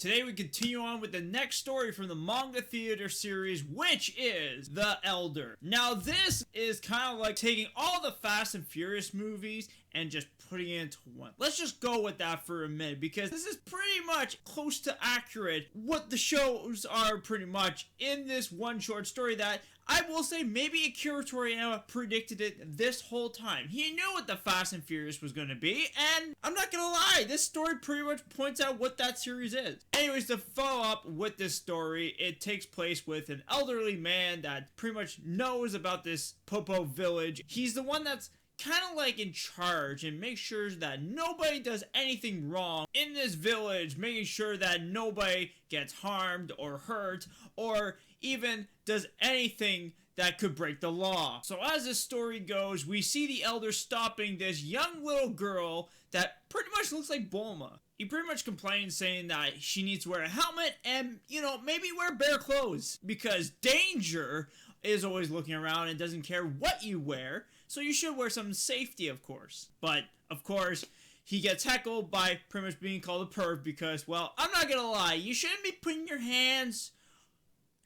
Today we continue on with the next story from the manga theater series, which is The Elder. Now this is kind of like taking all the Fast and Furious movies and just putting it into one. Let's just go with that for a minute, because this is pretty much close to accurate what the shows are pretty much in this one short story that I will say maybe Akira Toriyama predicted it this whole time. He knew what the Fast and Furious was going to be, and I'm not going to lie, this story pretty much points out what that series is. Anyways, to follow up with this story, it takes place with an elderly man that pretty much knows about this Popo village. He's the one that's kind of like in charge and makes sure that nobody does anything wrong in this village, making sure that nobody gets harmed or hurt or even does anything that could break the law. So as the story goes, we see the elder stopping this young little girl that pretty much looks like Bulma. He pretty much complains, saying that she needs to wear a helmet and, maybe wear bare clothes, because danger is always looking around and doesn't care what you wear, so you should wear some safety, of course. But, of course, he gets heckled by pretty much being called a perv because, well, I'm not gonna lie, you shouldn't be putting your hands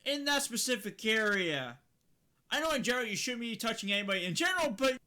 in that specific area. I know in general you shouldn't be touching anybody in general, but,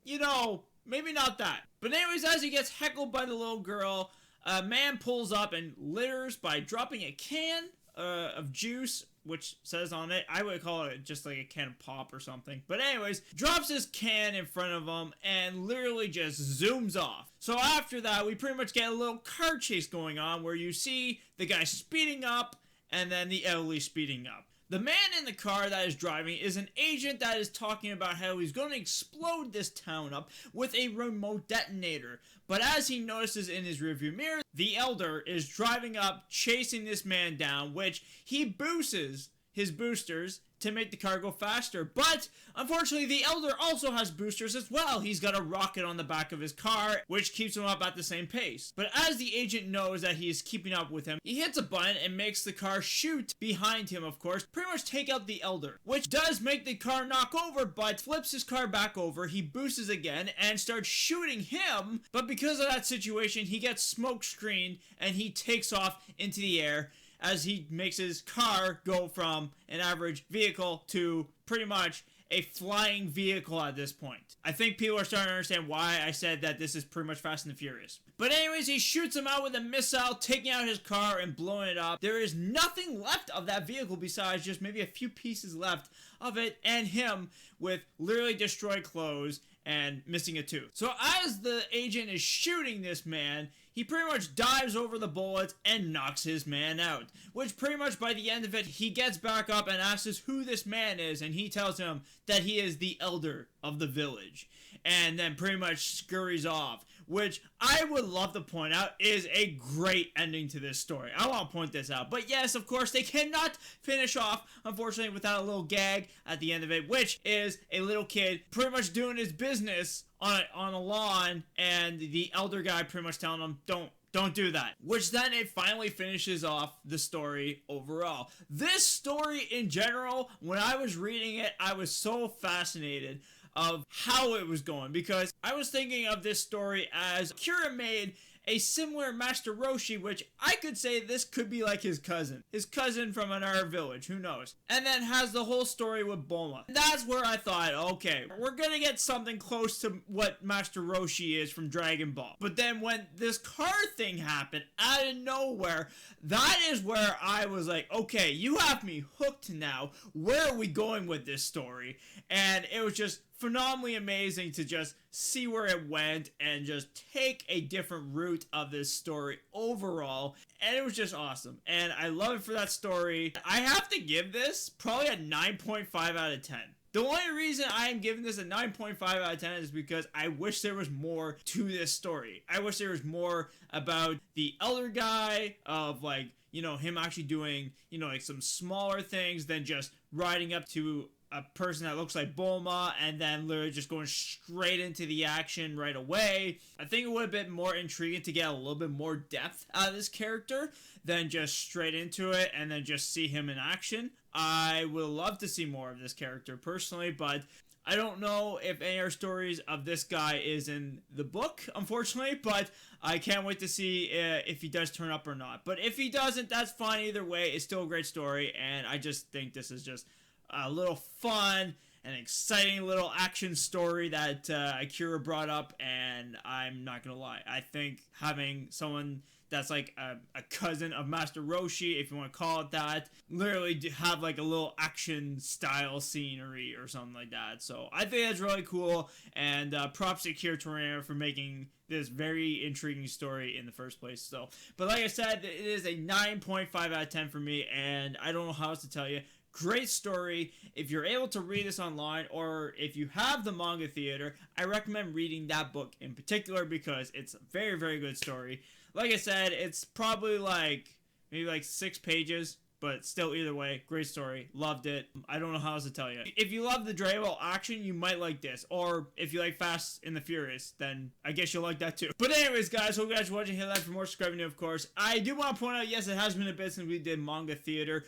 maybe not that. But anyways, as he gets heckled by the little girl, a man pulls up and litters by dropping a can of juice, which says on it, I would call it just like a can of pop or something. But anyways, drops his can in front of him and literally just zooms off. So after that, we pretty much get a little car chase going on where you see the guy speeding up and then the elderly speeding up. The man in the car that is driving is an agent that is talking about how he's going to explode this town up with a remote detonator. But as he notices in his rearview mirror, the elder is driving up, chasing this man down, which he boosts his boosters to make the car go faster. But unfortunately, the elder also has boosters as well. He's got a rocket on the back of his car, which keeps him up at the same pace. But as the agent knows that he is keeping up with him, he hits a button and makes the car shoot behind him, of course, pretty much take out the elder, which does make the car knock over, but flips his car back over. He boosts again and starts shooting him, but because of that situation, he gets smoke screened and he takes off into the air as he makes his car go from an average vehicle to pretty much a flying vehicle at this point. I think people are starting to understand why I said that this is pretty much Fast and the Furious. But anyways, he shoots him out with a missile, taking out his car and blowing it up. There is nothing left of that vehicle besides just maybe a few pieces left of it and him with literally destroyed clothes and missing a tooth. So as the agent is shooting this man, he pretty much dives over the bullets and knocks his man out. Which pretty much by the end of it, he gets back up and asks who this man is, and he tells him that he is the elder of the village. And then pretty much scurries off, which I would love to point out is a great ending to this story. I want to point this out. But yes, of course, they cannot finish off, unfortunately, without a little gag at the end of it, which is a little kid pretty much doing his business on a lawn, and the elder guy pretty much telling him, don't do that. Which then it finally finishes off the story overall. This story in general, when I was reading it, I was so fascinated of how it was going, because I was thinking of this story as Kira made a similar Master Roshi, which I could say this could be like his cousin from another village, who knows, and then has the whole story with Bulma. That's where I thought, okay, we're gonna get something close to what Master Roshi is from Dragon Ball. But then when this car thing happened out of nowhere, that is where I was like, okay, you have me hooked now. Where are we going with this story? And it was just phenomenally amazing to just see where it went and just take a different route of this story overall, and it was just awesome, and I love it for that story. I have to give this probably a 9.5 out of 10. The only reason I am giving this a 9.5 out of 10 is because I wish there was more to this story. I wish there was more about the elder guy, of him actually doing, some smaller things than just riding up to a person that looks like Bulma and then literally just going straight into the action right away. I think it would have been more intriguing to get a little bit more depth out of this character than just straight into it and then just see him in action. I would love to see more of this character personally, but I don't know if any other stories of this guy is in the book, unfortunately, but I can't wait to see if he does turn up or not. But if he doesn't, that's fine either way. It's still a great story, and I just think this is just a little fun and exciting little action story that Akira brought up, and I'm not gonna lie. I think having someone that's like a cousin of Master Roshi, if you want to call it that, literally have like a little action style scenery or something like that. So I think that's really cool, and props to Akira Toriyama for making this very intriguing story in the first place. So, but like I said, it is a 9.5 out of 10 for me, and I don't know how else to tell you. Great story. If you're able to read this online, or if you have the manga theater, I recommend reading that book in particular because it's a very, very good story. Like I said, it's probably like maybe like 6 pages, but still, either way, great story. Loved it. I don't know how else to tell you. If you love the Dragon Ball action, you might like this. Or if you like Fast and the Furious, then I guess you'll like that too. But anyways, guys, hope you guys are watching. Hit that for more subscribing, of course. I do want to point out, yes, it has been a bit since we did manga theater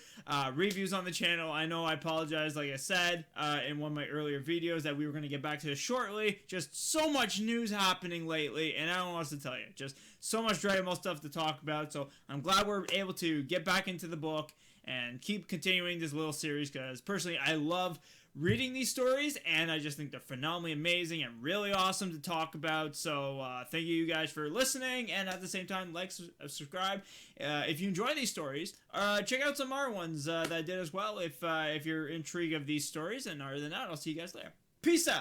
reviews on the channel. I know I apologize, like I said in one of my earlier videos, that we were going to get back to this shortly. Just so much news happening lately, and I don't know what else to tell you. Just so much Dragon Ball stuff to talk about. So I'm glad we're able to get back into the book and keep continuing this little series, because personally I love reading these stories and I just think they're phenomenally amazing and really awesome to talk about. So thank you guys for listening, and at the same time, like, subscribe if you enjoy these stories. Check out some other ones that I did as well if you're intrigued of these stories. And other than that, I'll see you guys later. Peace out.